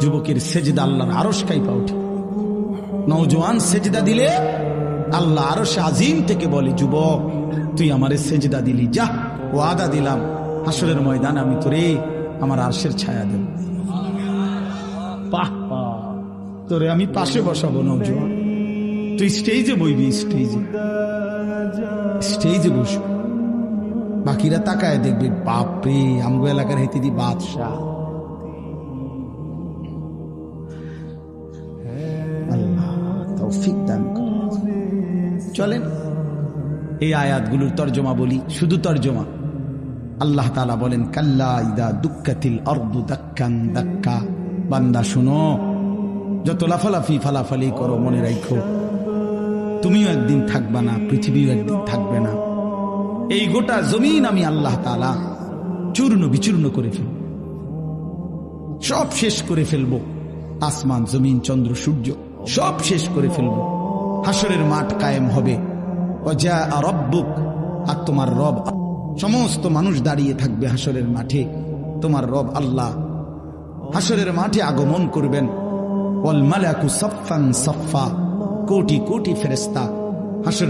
যুবকের সেজদা আল্লাহর আরশ কাঁপা ওঠে। নওজোয়ান সেজদা দিলে আল্লাহ আরশ আজিম থেকে বলে, যুবক তুই আমারে সেজদা দিলি, যা ওয়াদা দিলাম হাসরের ময়দান আমি তোরে আমার আরশের ছায়া দেব। বাহ বাহ, তোরে আমি পাশে বসাবো নওজোয়ান, তুই স্টেজে বইবি, স্টেজে বসবি, বাকিরা তাকায় দেখবে, বাপরে আমগো এলাকার হেতে দি বাদশাহ। আল্লাহ তৌফিক দান করুন। চলেন এই আয়াতগুলোর তর্জমা বলি, শুধু তর্জমা। আল্লাহ তাআলা বলেন, কাল্লা ইদা দুক্কাতিল আরদু দাক্কান দাক্কা। বান্দা শুনো, যত লাফালাফি ফালাফালি করো মনে রাখো তুমিও একদিন থাকবা না, পৃথিবীও একদিন থাকবে না। এই গোটা জমিন আমি আল্লাহ তাআলা চূর্ণ বিচূর্ণ করে ফেলব, সব শেষ করে ফেলবো। আসমান জমিন চন্দ্র সূর্য সব শেষ করে ফেলবো। হাসরের মাঠ কায়েম হবে। ওয়া রাব্বুক, আর তোমার রব, সমস্ত মানুষ দাঁড়িয়ে থাকবে হাসরের মাঠে। তোমার রব আল্লাহ হাসরের মাঠে আগমন করবেন। ওয়াল মালাকু সাফফান সাফফা, কোটি কোটি ফেরেশতা হাসরের